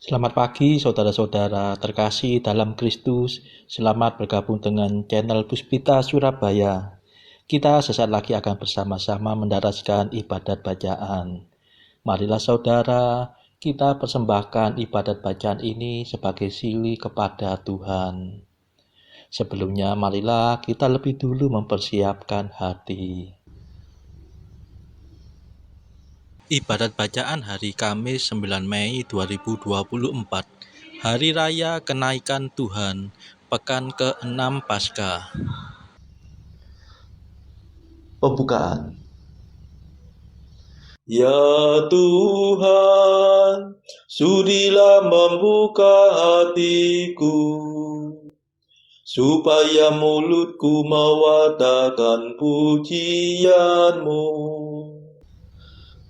Selamat pagi saudara-saudara terkasih dalam Kristus. Selamat bergabung dengan channel Puspita Surabaya. Kita sesaat lagi akan bersama-sama mendaraskan ibadat bacaan. Marilah saudara, kita persembahkan ibadat bacaan ini sebagai sili kepada Tuhan. Sebelumnya marilah kita lebih dulu mempersiapkan hati. Ibadat bacaan hari Kamis 9 Mei 2024, Hari Raya Kenaikan Tuhan, Pekan ke-6 Paskah. Pembukaan. Ya Tuhan, sudilah membuka hatiku, supaya mulutku mewatakan pujian-Mu.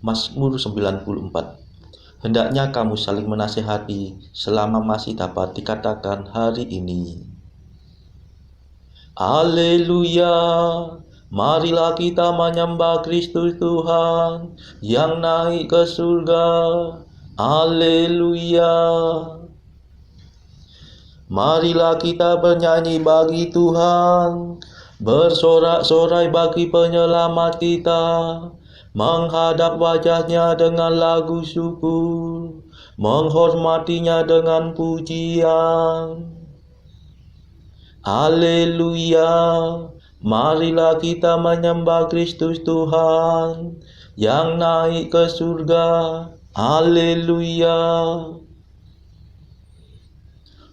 Mazmur 94. Hendaknya kamu saling menasihati selama masih dapat dikatakan hari ini. Haleluya, marilah kita menyembah Kristus Tuhan yang naik ke surga. Haleluya. Marilah kita bernyanyi bagi Tuhan, bersorak-sorai bagi penyelamat kita, menghadap wajahnya dengan lagu syukur, menghormatinya dengan pujian. Haleluya, marilah kita menyembah Kristus Tuhan yang naik ke surga. Haleluya.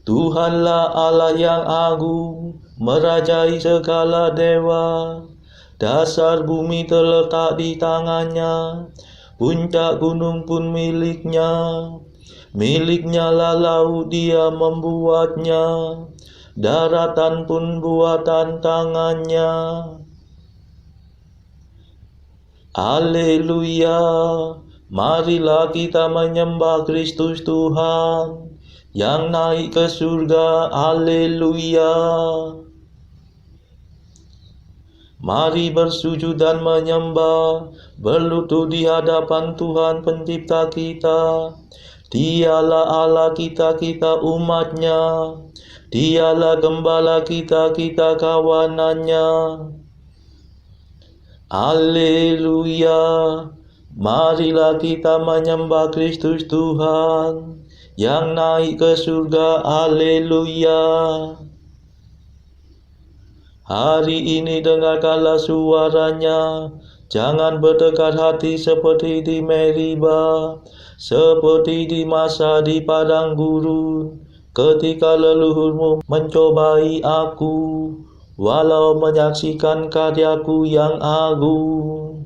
Tuhanlah Allah yang agung, merajai segala dewa. Dasar bumi terletak di tangannya, puncak gunung pun miliknya. Miliknya lah laut, dia membuatnya, daratan pun buatan tangannya. Haleluya, marilah kita menyembah Kristus Tuhan yang naik ke surga. Haleluya. Mari bersujud dan menyembah, berlutut di hadapan Tuhan pencipta kita. Dialah Allah kita, kita umatnya. Dialah gembala kita, kita kawanannya. Haleluya, marilah kita menyembah Kristus Tuhan yang naik ke surga. Haleluya. Hari ini dengarkanlah suaranya, jangan berdekat hati seperti di Meriba, seperti di masa di padang gurun, ketika leluhurmu mencobai aku, walau menyaksikan karyaku yang agung.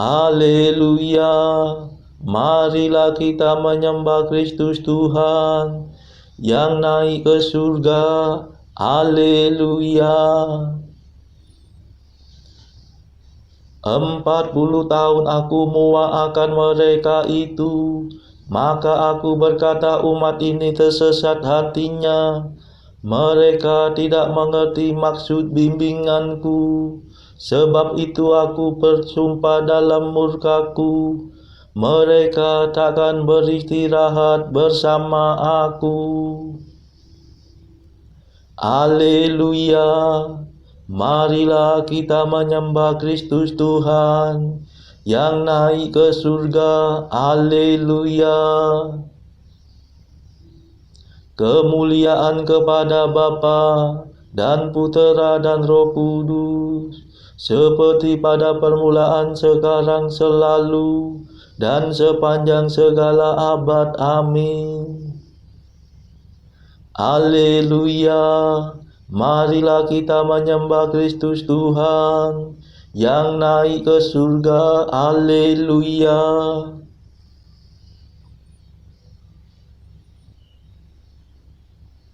Haleluya, marilah kita menyembah Kristus Tuhan yang naik ke surga. Haleluya. 40 tahun aku muak akan mereka itu, maka aku berkata umat ini tersesat hatinya. Mereka tidak mengerti maksud bimbinganku, sebab itu aku bersumpah dalam murkaku, mereka takkan beristirahat bersama aku. Haleluya, marilah kita menyembah Kristus Tuhan yang naik ke surga. Haleluya. Kemuliaan kepada Bapa dan Putera dan Roh Kudus, seperti pada permulaan, sekarang, selalu, dan sepanjang segala abad. Amin. Haleluya, marilah kita menyembah Kristus Tuhan yang naik ke surga. Haleluya.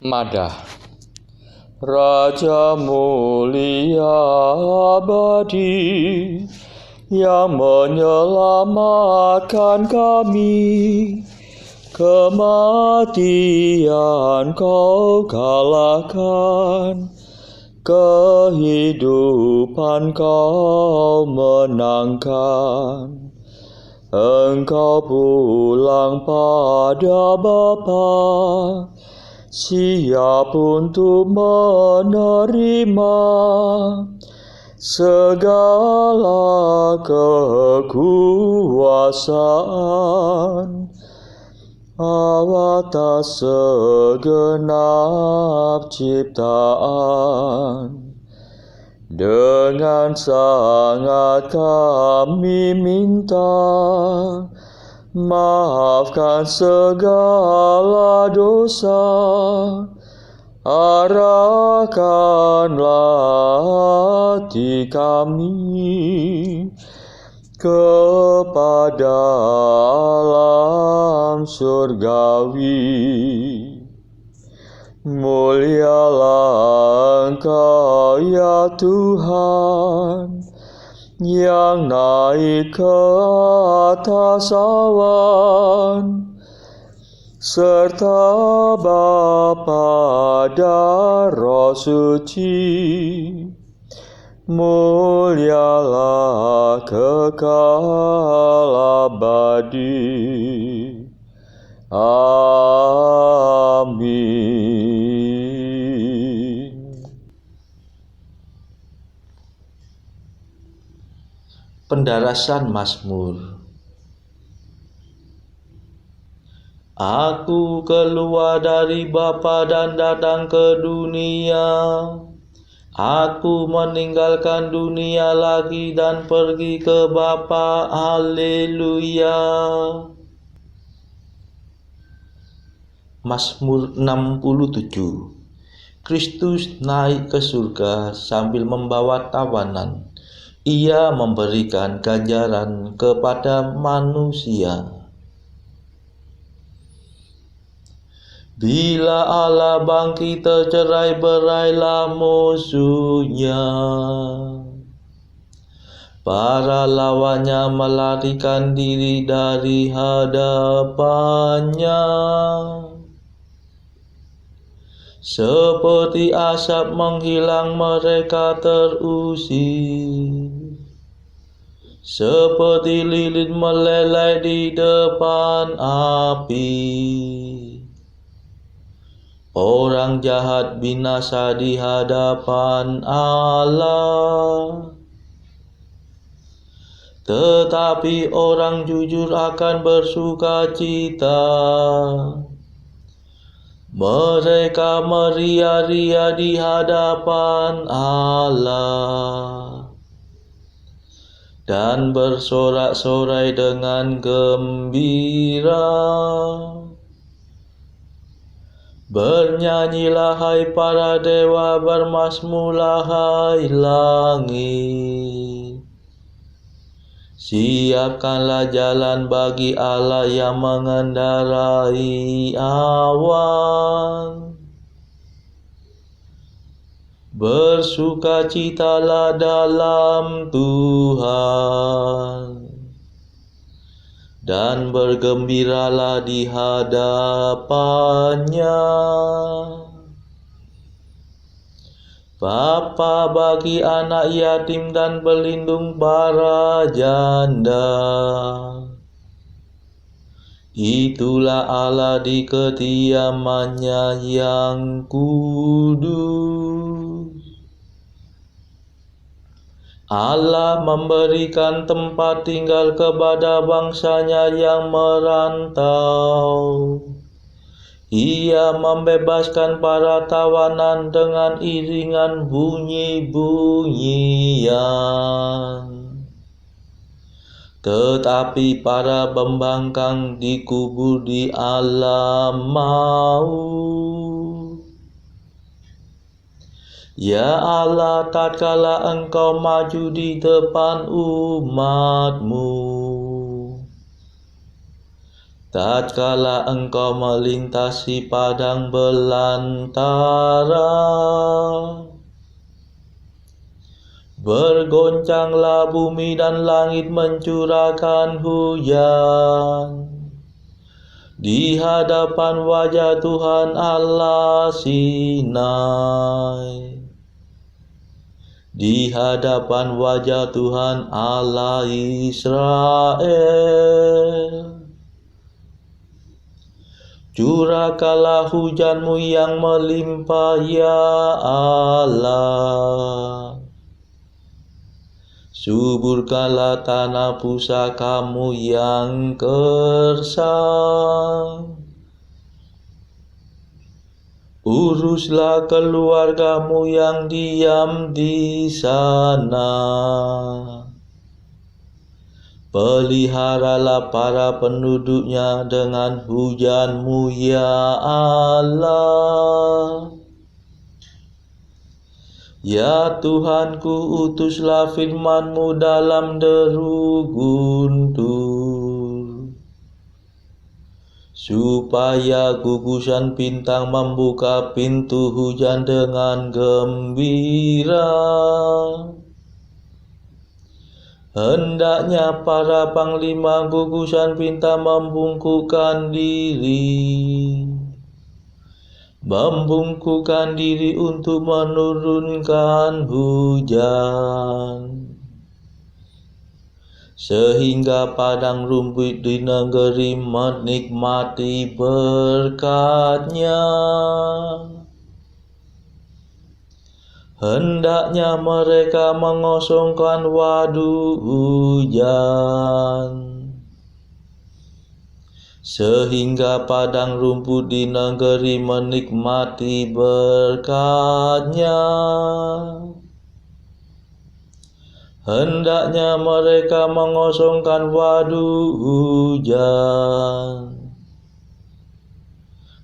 Madah. Raja mulia abadi yang menyelamatkan kami, kematian kau kalahkan, kehidupan kau menangkan. Engkau pulang pada Bapa, siap untuk menerima segala kekuasaan atas segenap ciptaan. Dengan sangat kami minta, maafkan segala dosa, arahkanlah hati kami kepada alam surgawi. Mulialah Engkau ya Tuhan, yang naik ke atas awan, serta Bapa dan Roh Suci, mulialah kekal abadi. Amin. Pendarasan Mazmur. Aku keluar dari Bapa dan datang ke dunia. Aku meninggalkan dunia lagi dan pergi ke Bapa. Haleluya. Mazmur 67. Kristus naik ke surga sambil membawa tawanan. Ia memberikan ganjaran kepada manusia. Bila Allah bangkit, tercerai-berailah musuhnya. Para lawannya melarikan diri dari hadapannya. Seperti asap menghilang mereka terusir, seperti lilin meleleh di depan api. Orang jahat binasa di hadapan Allah, tetapi orang jujur akan bersukacita. Mereka meria-ria di hadapan Allah dan bersorak-sorai dengan gembira. Bernyanyilah hai para dewa, bermazmurlah hai langit. Siapkanlah jalan bagi Allah yang mengendarai awan. Bersukacitalah dalam Tuhan, dan bergembiralah di hadapannya. Bapa bagi anak yatim dan pelindung para janda. Itulah Allah di kediamannya yang kudus. Allah memberikan tempat tinggal kepada bangsanya yang merantau. Ia membebaskan para tawanan dengan iringan bunyi-bunyian. Tetapi para pembangkang dikubur di alam maut. Ya Allah, tatkala Engkau maju di depan umat-Mu, tatkala Engkau melintasi padang belantara, bergoncanglah bumi dan langit mencurahkan hujan di hadapan wajah Tuhan Allah Sinai. di hadapan wajah Tuhan Allah Israel. Curahkanlah hujan-Mu yang melimpah ya Allah. Suburkanlah tanah pusaka-Mu yang gersang. Uruslah keluarga-Mu yang diam di sana. Peliharalah para penduduknya dengan hujan-Mu ya Allah. Ya Tuhanku, utuslah firman-Mu dalam deru guntur, supaya gugusan bintang membuka pintu hujan dengan gembira. Hendaknya para panglima gugusan bintang membungkukkan diri untuk menurunkan hujan, sehingga padang rumput di negeri menikmati berkat-Nya. Hendaknya mereka mengosongkan waduk hujan, sehingga padang rumput di negeri menikmati berkat-Nya. Hendaknya mereka mengosongkan waduk hujan,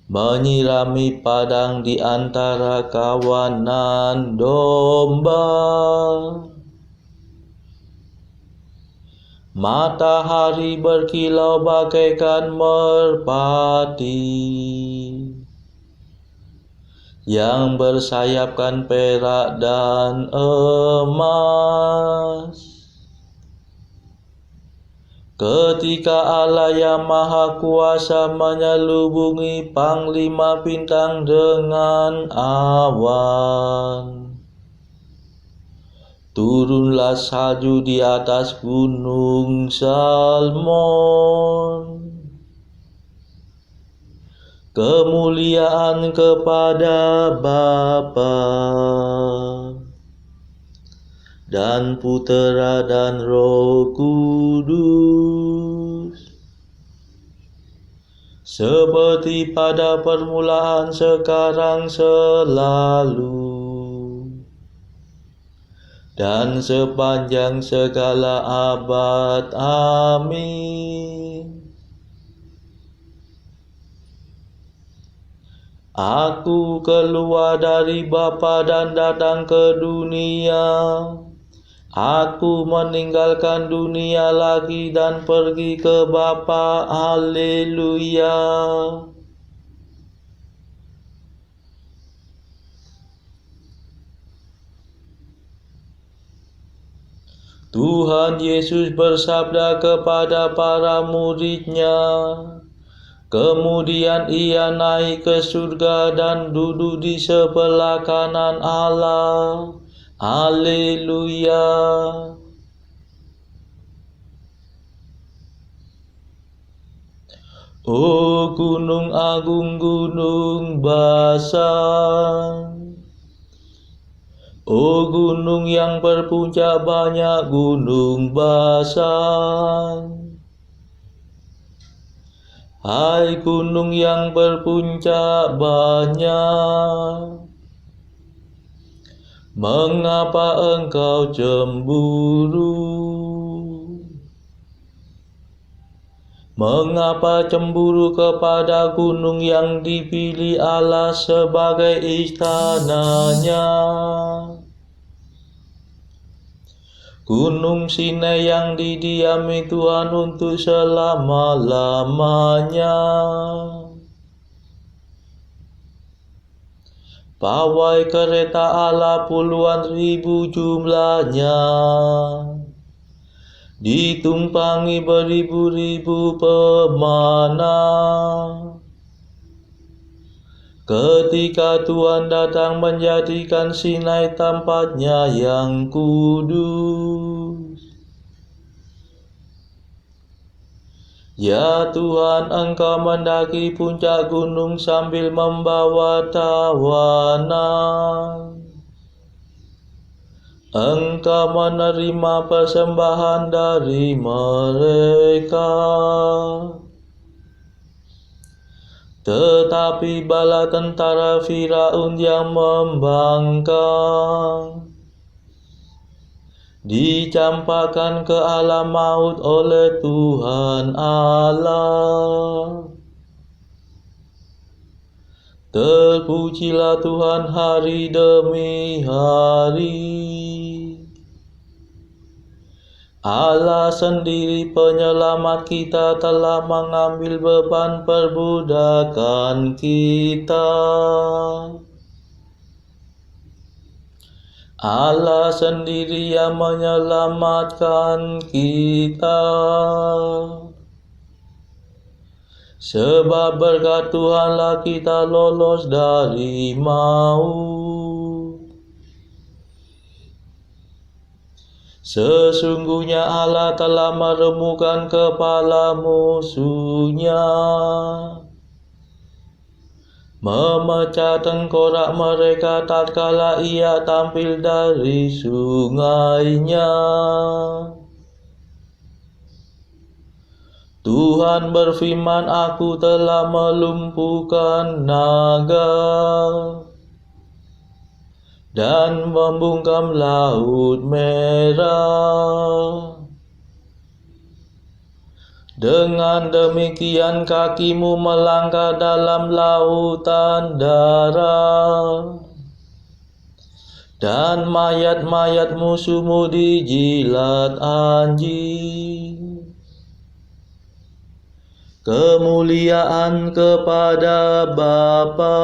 menyirami padang di antara kawanan domba. Matahari berkilau bagaikan merpati yang bersayapkan perak dan emas. Ketika Allah yang Maha Kuasa menyelubungi panglima bintang dengan awan, turunlah salju di atas gunung Salmon. Kemuliaan kepada Bapa dan Putera dan Roh Kudus, seperti pada permulaan, sekarang, selalu, dan sepanjang segala abad. Amin. Aku keluar dari Bapa dan datang ke dunia. Aku meninggalkan dunia lagi dan pergi ke Bapa. Haleluya. Tuhan Yesus bersabda kepada para murid-Nya, kemudian Ia naik ke surga dan duduk di sebelah kanan Allah. Haleluya. Oh gunung agung, gunung Basan, oh gunung yang berpuncak banyak, gunung Basan. Hai gunung yang berpuncak banyak, mengapa engkau cemburu? Mengapa cemburu kepada gunung yang dipilih Allah sebagai istananya? Gunung Sinai yang didiami Tuhan untuk selama-lamanya. Pawai kereta Allah puluhan ribu jumlahnya, ditumpangi beribu-ribu pemana. Ketika Tuhan datang menjadikan Sinai tempatnya yang kudus. Ya Tuhan, Engkau mendaki puncak gunung sambil membawa tawanan. Engkau menerima persembahan dari mereka. Tetapi bala tentara Firaun yang membangkang dicampakkan ke alam maut oleh Tuhan Allah. Terpujilah Tuhan hari demi hari. Allah sendiri penyelamat kita telah mengambil beban perbudakan kita. Allah sendiri yang menyelamatkan kita. Sebab berkat Tuhanlah kita lolos dari maut. Sesungguhnya Allah telah meremukkan kepala musuhnya, memecah tengkorak mereka tatkala ia tampil dari sungainya. Tuhan berfirman, aku telah melumpuhkan naga dan membungkam laut merah. Dengan demikian kakimu melangkah dalam lautan darah, dan mayat-mayat musuhmu dijilat anjing. Kemuliaan kepada Bapa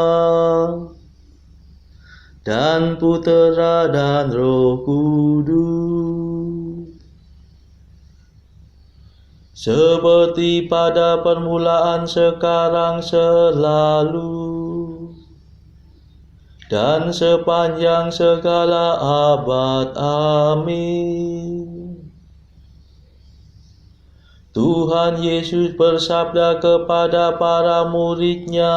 dan Putera dan Roh Kudus, seperti pada permulaan, sekarang, selalu, dan sepanjang segala abad. Amin. Tuhan Yesus bersabda kepada para murid-Nya,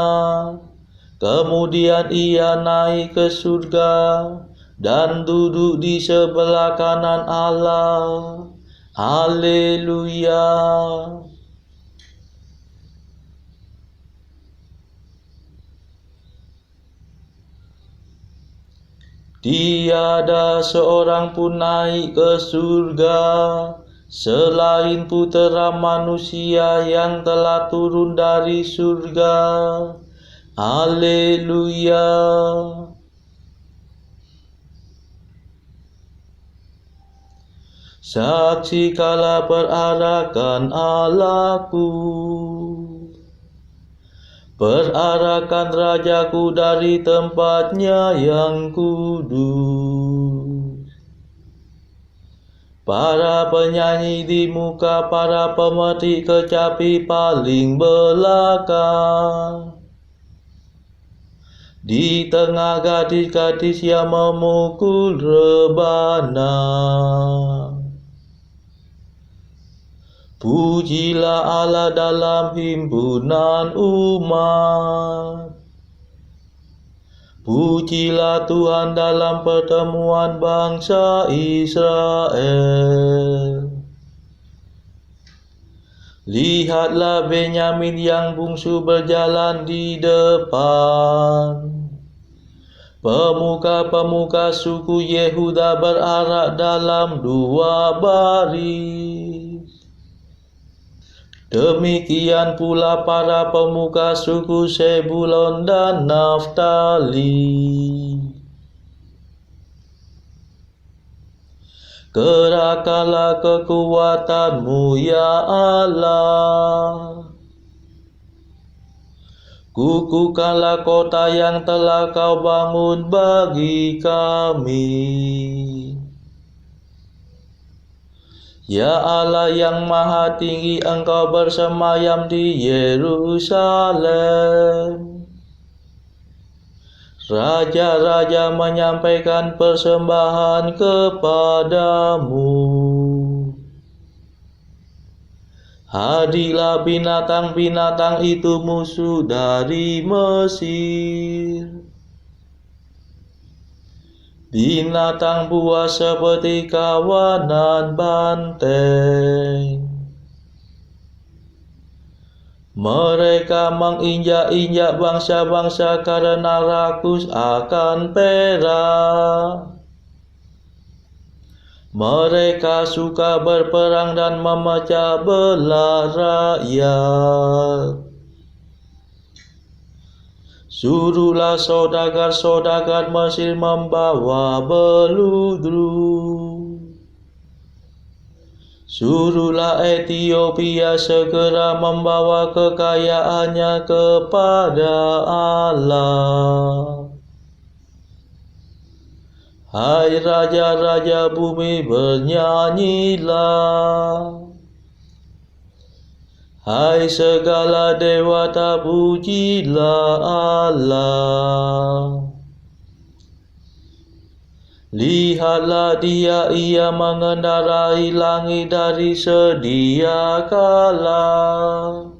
kemudian ia naik ke surga dan duduk di sebelah kanan Allah. Haleluya. Tiada seorang pun naik ke surga selain Putera Manusia yang telah turun dari surga. Haleluya. Saksikanlah perarakan Allahku, perarakan Rajaku dari tempatnya yang kudus. Para penyanyi di muka para pemetik kecapi paling belakang. Di tengah gadis-gadis yang memukul rebana. Pujilah Allah dalam himpunan umat. Pujilah Tuhan dalam pertemuan bangsa Israel. Lihatlah Benyamin yang bungsu berjalan di depan. Pemuka-pemuka suku Yehuda berarak dalam 2 baris. Demikian pula para pemuka suku Sebulon dan Naftali. Kerahkanlah kekuatanmu, ya Allah. Kukuhkanlah kota yang telah kau bangun bagi kami. Ya Allah yang maha tinggi, Engkau bersemayam di Yerusalem. Raja-raja menyampaikan persembahan kepadamu. Hadirlah binatang-binatang itu musuh dari Mesir. Binatang buas seperti kawanan banteng. Mereka menginjak-injak bangsa-bangsa karena rakus akan perak. Mereka suka berperang dan memecah belah rakyat. Suruhlah saudagar-saudagar Mesir membawa beludru. Suruhlah Ethiopia segera membawa kekayaannya kepada Allah. Hai raja-raja bumi, bernyanyilah. Hai segala dewata, pujilah Allah. Lihatlah dia, ia mengendarai langit dari sedia kala.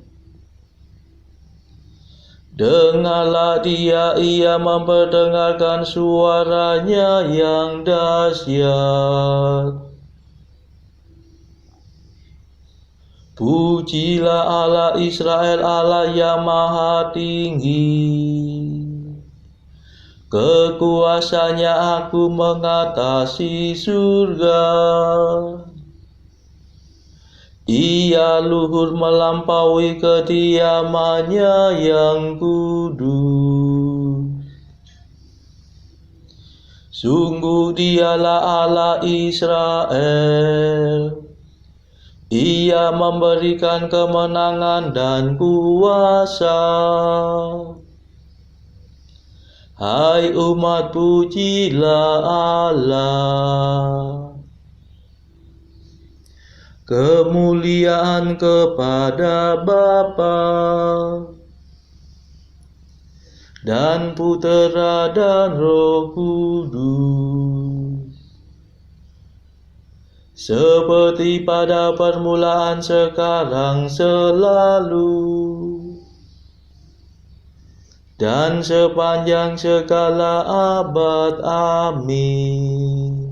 Dengarlah dia, ia memperdengarkan suaranya yang dahsyat. Pujilah Allah Israel, Allah yang maha tinggi. Kekuasaannya aku mengatasi surga. Ia luhur melampaui kediamannya yang kudus. Sungguh dialah Allah Israel. Ia memberikan kemenangan dan kuasa. Hai umat, pujilah Allah. Kemuliaan kepada Bapa dan Putera dan Roh Kudus, seperti pada permulaan, sekarang, selalu, dan sepanjang segala abad. Amin.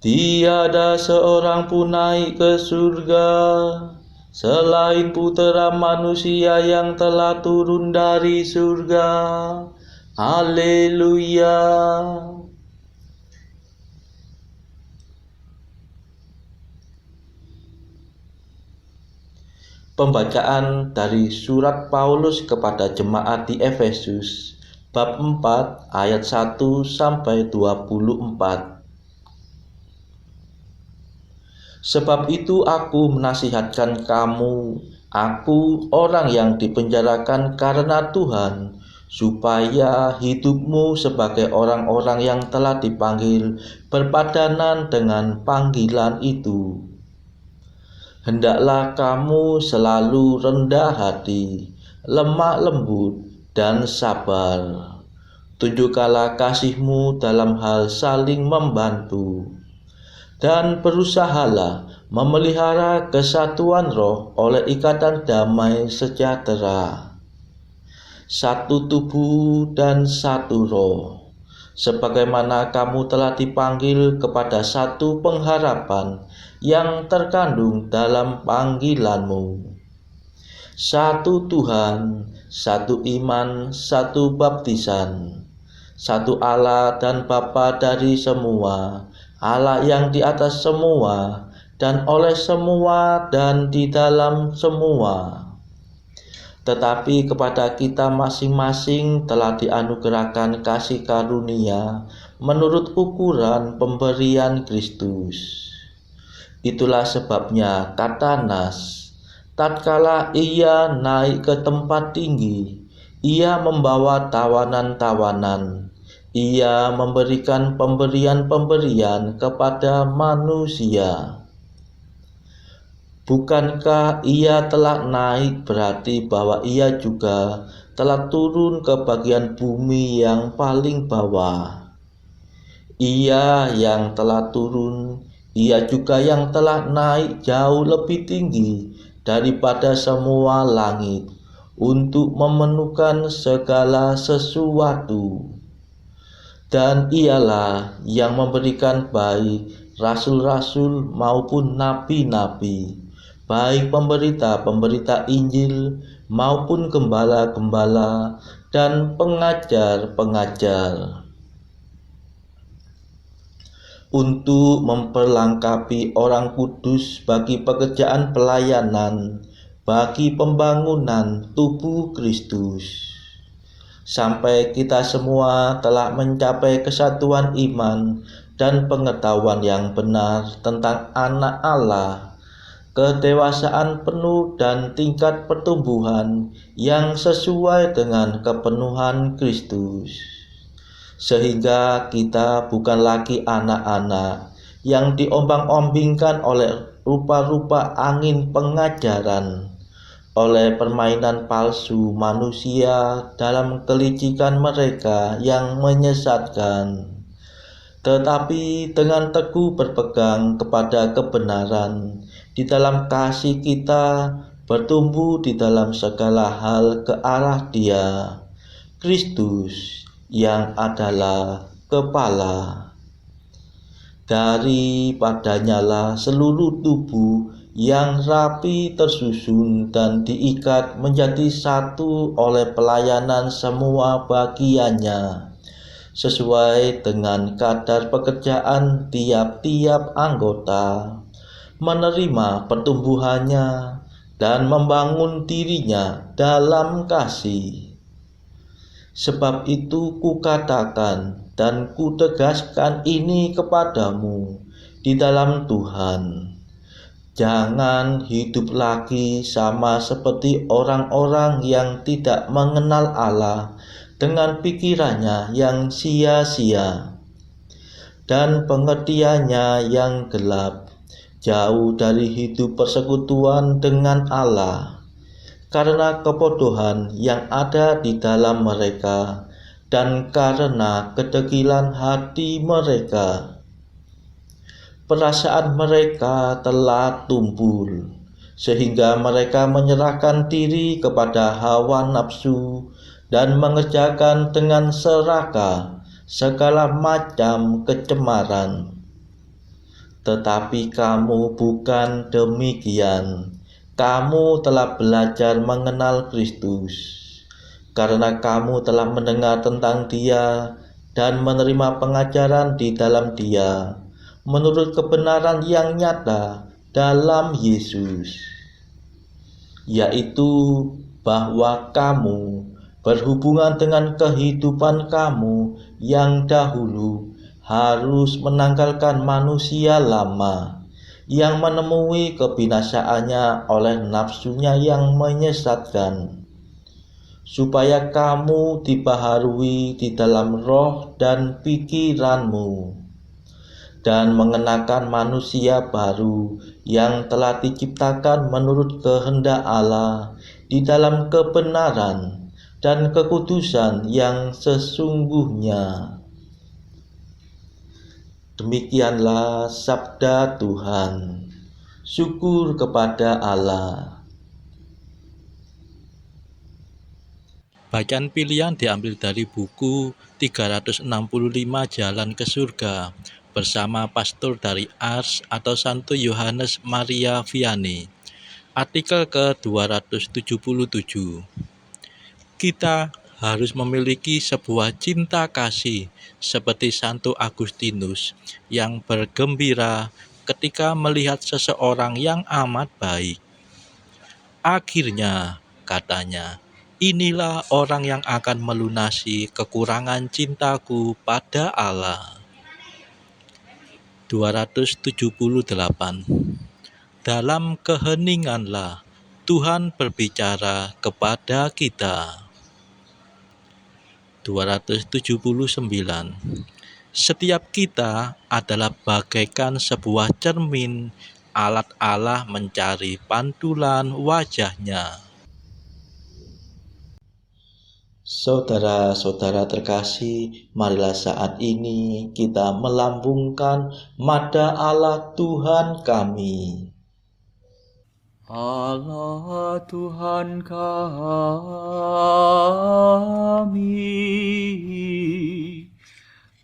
Tiada seorang pun naik ke surga selain Putera Manusia yang telah turun dari surga. Haleluya. Pembacaan dari surat Paulus kepada jemaat di Efesus, bab 4 ayat 1 sampai 24. Sebab itu aku menasihatkan kamu, aku orang yang dipenjarakan karena Tuhan, supaya hidupmu sebagai orang-orang yang telah dipanggil berpadanan dengan panggilan itu. Hendaklah kamu selalu rendah hati, lemah lembut, dan sabar. Tunjukkanlah kasihmu dalam hal saling membantu. Dan berusahalah memelihara kesatuan roh oleh ikatan damai sejahtera. Satu tubuh dan satu roh, sebagaimana kamu telah dipanggil kepada satu pengharapan yang terkandung dalam panggilanmu. Satu Tuhan, satu iman, satu baptisan, satu Allah dan Bapa dari semua, Allah yang di atas semua, dan oleh semua, dan di dalam semua. Tetapi kepada kita masing-masing telah dianugerahkan kasih karunia menurut ukuran pemberian Kristus. Itulah sebabnya kata Nas, tatkala ia naik ke tempat tinggi, ia membawa tawanan-tawanan. Ia memberikan pemberian-pemberian kepada manusia. Bukankah ia telah naik berarti bahwa ia juga telah turun ke bagian bumi yang paling bawah. Ia yang telah turun, Ia juga yang telah naik jauh lebih tinggi daripada semua langit untuk memenuhkan segala sesuatu. Dan Ialah yang memberikan baik rasul-rasul maupun nabi-nabi, baik pemberita-pemberita Injil maupun gembala-gembala dan pengajar-pengajar, untuk memperlengkapi orang kudus bagi pekerjaan pelayanan, bagi pembangunan tubuh Kristus, sampai kita semua telah mencapai kesatuan iman dan pengetahuan yang benar tentang Anak Allah, kedewasaan penuh dan tingkat pertumbuhan yang sesuai dengan kepenuhan Kristus, sehingga kita bukan lagi anak-anak yang diombang-ombingkan oleh rupa-rupa angin pengajaran, oleh permainan palsu manusia dalam kelicikan mereka yang menyesatkan, tetapi dengan teguh berpegang kepada kebenaran di dalam kasih kita bertumbuh di dalam segala hal ke arah Dia, Kristus, yang adalah kepala. Daripadanyalah seluruh tubuh yang rapi tersusun dan diikat menjadi satu oleh pelayanan semua bagiannya, sesuai dengan kadar pekerjaan tiap-tiap anggota, menerima pertumbuhannya dan membangun dirinya dalam kasih. Sebab itu kukatakan dan kutegaskan ini kepadamu di dalam Tuhan: jangan hidup lagi sama seperti orang-orang yang tidak mengenal Allah dengan pikirannya yang sia-sia dan pengertiannya yang gelap, jauh dari hidup persekutuan dengan Allah, karena kebodohan yang ada di dalam mereka dan karena kedegilan hati mereka. Perasaan mereka telah tumpul, sehingga mereka menyerahkan diri kepada hawa nafsu dan mengerjakan dengan serakah segala macam kecemaran. Tetapi kamu bukan demikian. Kamu telah belajar mengenal Kristus, karena kamu telah mendengar tentang Dia dan menerima pengajaran di dalam Dia, menurut kebenaran yang nyata dalam Yesus, yaitu bahwa kamu berhubungan dengan kehidupan kamu yang dahulu harus menanggalkan manusia lama yang menemui kebinasaannya oleh nafsunya yang menyesatkan, supaya kamu dibaharui di dalam roh dan pikiranmu, dan mengenakan manusia baru yang telah diciptakan menurut kehendak Allah di dalam kebenaran dan kekudusan yang sesungguhnya. Demikianlah sabda Tuhan. Syukur kepada Allah. Bacaan pilihan diambil dari buku 365 Jalan ke Surga bersama pastor dari Ars atau Santo Yohanes Maria Vianney. Artikel ke-277. Kita harus memiliki sebuah cinta kasih seperti Santo Agustinus yang bergembira ketika melihat seseorang yang amat baik. Akhirnya, katanya, inilah orang yang akan melunasi kekurangan cintaku pada Allah. 278. Dalam keheninganlah Tuhan berbicara kepada kita. 279. Setiap kita adalah bagaikan sebuah cermin, alat Allah mencari pantulan wajahnya. Saudara-saudara terkasih, marilah saat ini kita melambungkan Mada Allah Tuhan kami. Allah Tuhan kami,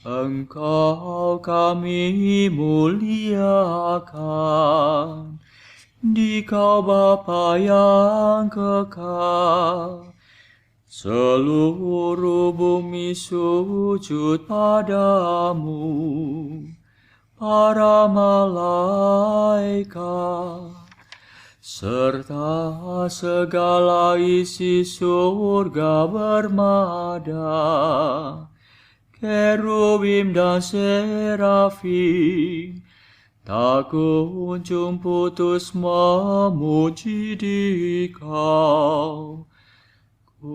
Engkau kami muliakan, Dikau Bapa yang kekal. Seluruh bumi sujud padamu, para malaikat, serta segala isi surga bermada, kerubim dan serafim, tak kunjung putus memuji Dikau. Kudus,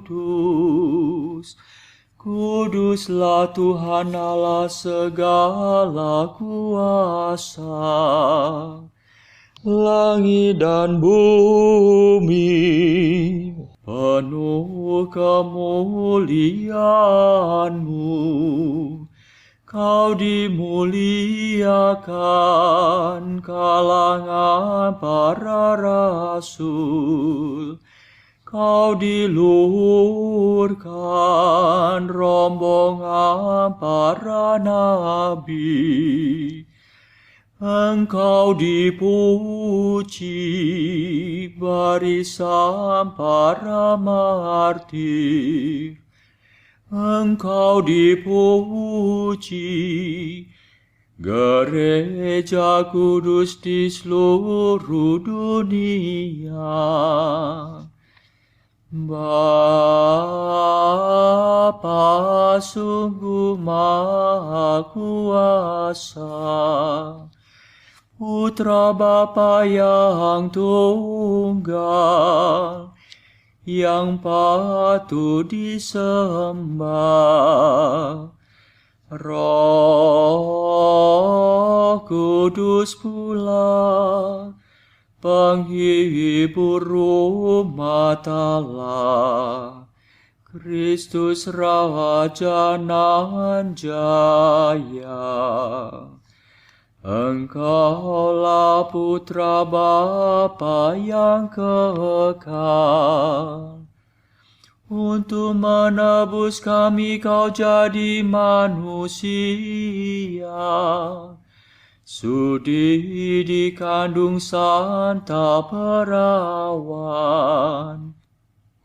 kudus, kuduslah Tuhan Allah segala kuasa. Langit dan bumi penuh kemuliaan-Mu. Kau dimuliakan kalangan para rasul. Kau diluhurkan rombongan para nabi. Engkau dipuji barisan para martir. Engkau dipuji gereja kudus di seluruh dunia. Bapa sungguh Maha Kuasa, Putra Bapa yang tunggal, yang patut disembah. Roh Kudus pula, penghibur umat Allah, Kristus Raja nan jaya. Engkaulah Putra Bapa yang kekal. Untuk menebus kami Kau jadi manusia. Sudi dikandung Santa Perawan.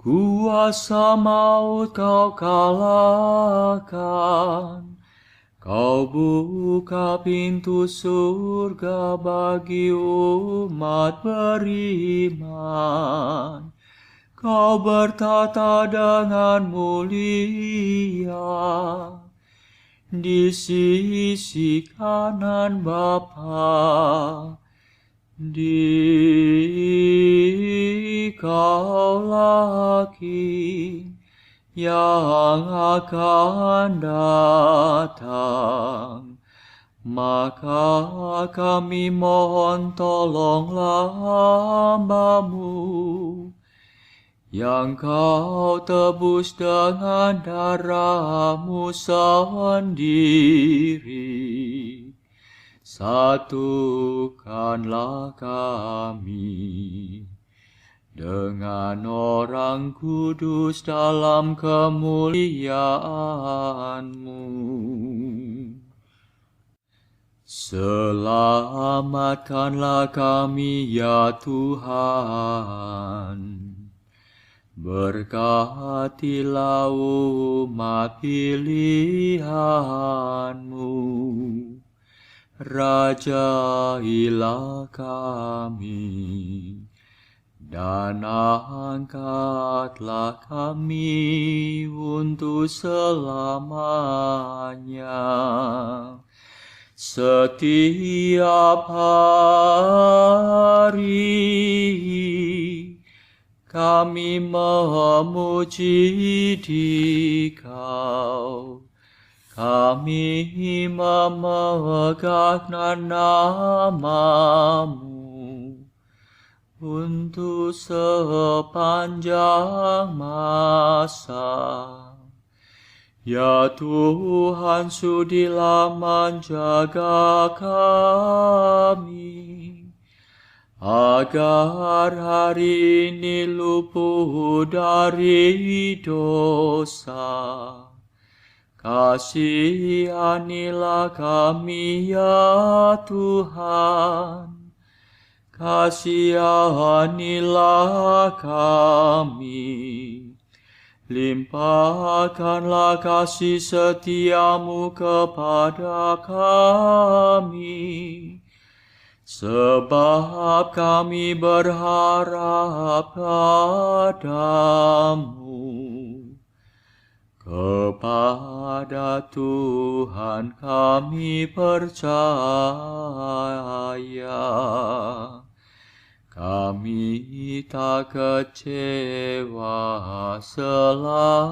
Kuasa maut Kau kalahkan. Kau buka pintu surga bagi umat beriman. Kau bertata dengan mulia di sisi kanan Bapa. Dikaulah King yang akan datang. Maka kami mohon tolonglah hamba-Mu yang Kau tebus dengan darah-Mu sendiri. Satukanlah kami dengan orang kudus dalam kemuliaan-Mu. Selamatkanlah kami ya Tuhan. Berkatilah umat pilihan-Mu. Rajailah kami. Dan angkatlah kami untuk selamanya. Setiap hari kami memuji Dikau kami memegang nama-Mu untuk sepanjang masa. Ya Tuhan, sudilah menjaga kami, agar hari ini luput dari dosa. Kasihanilah kami ya Tuhan, kasihanilah kami. Limpahkanlah kasih setia-Mu kepada kami, sebab kami berharap padamu. Kepada Tuhan kami percaya, kami tak kecewa selamanya.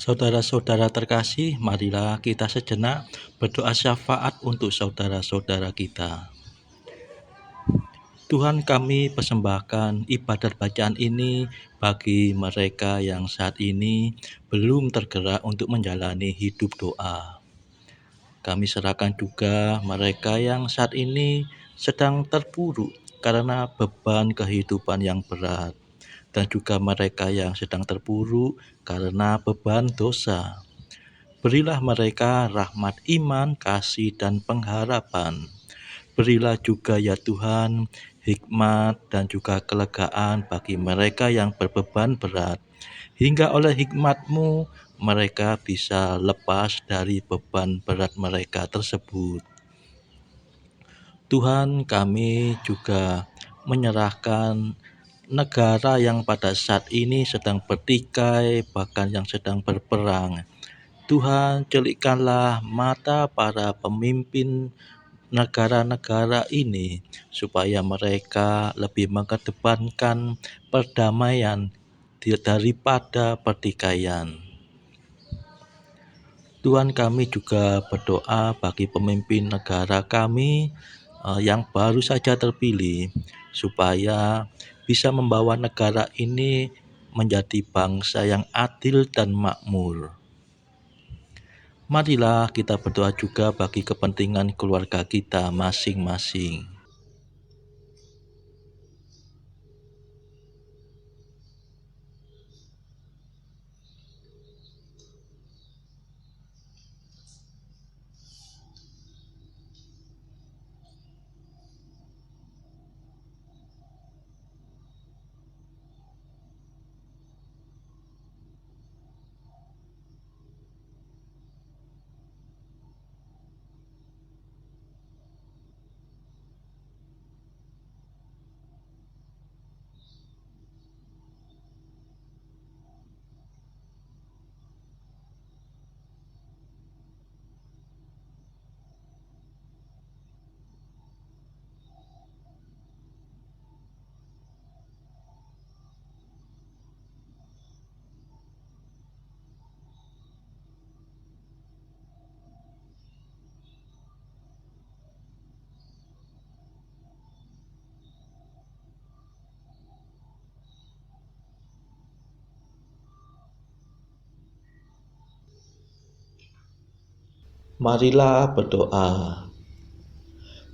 Saudara-saudara terkasih, marilah kita sejenak berdoa syafaat untuk saudara-saudara kita. Tuhan, kami persembahkan ibadat bacaan ini bagi mereka yang saat ini belum tergerak untuk menjalani hidup doa. Kami serahkan juga mereka yang saat ini sedang terpuruk karena beban kehidupan yang berat, dan juga mereka yang sedang terpuruk karena beban dosa. Berilah mereka rahmat iman, kasih, dan pengharapan. Berilah juga ya Tuhan hikmat dan juga kelegaan bagi mereka yang berbeban berat, hingga oleh hikmat-Mu mereka bisa lepas dari beban berat mereka tersebut. Tuhan, kami juga menyerahkan negara yang pada saat ini sedang bertikai, bahkan yang sedang berperang. Tuhan, celikkanlah mata para pemimpin negara-negara ini supaya mereka lebih mengedepankan perdamaian daripada pertikaian. Tuhan, kami juga berdoa bagi pemimpin negara kami yang baru saja terpilih, supaya bisa membawa negara ini menjadi bangsa yang adil dan makmur. Marilah kita berdoa juga bagi kepentingan keluarga kita masing-masing. Marilah berdoa.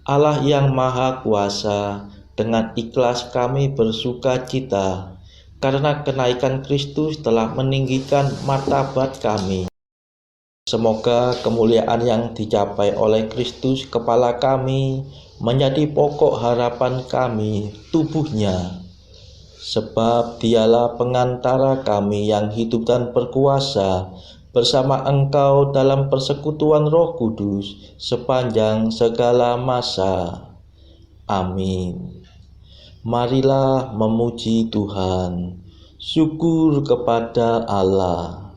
Allah yang Maha Kuasa, dengan ikhlas kami bersuka cita karena kenaikan Kristus telah meninggikan martabat kami. Semoga kemuliaan yang dicapai oleh Kristus Kepala kami menjadi pokok harapan kami, tubuhnya. Sebab Dialah pengantara kami yang hidup dan berkuasa bersama Engkau dalam persekutuan Roh Kudus sepanjang segala masa. Amin. Marilah memuji Tuhan. Syukur kepada Allah.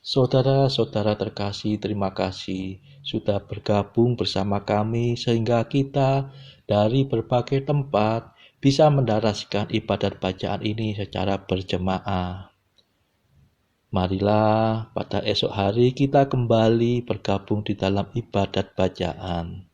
Saudara-saudara terkasih, terima kasih sudah bergabung bersama kami sehingga kita dari berbagai tempat bisa mendaraskan ibadat bacaan ini secara berjemaah. Marilah pada esok hari kita kembali bergabung di dalam ibadat bacaan.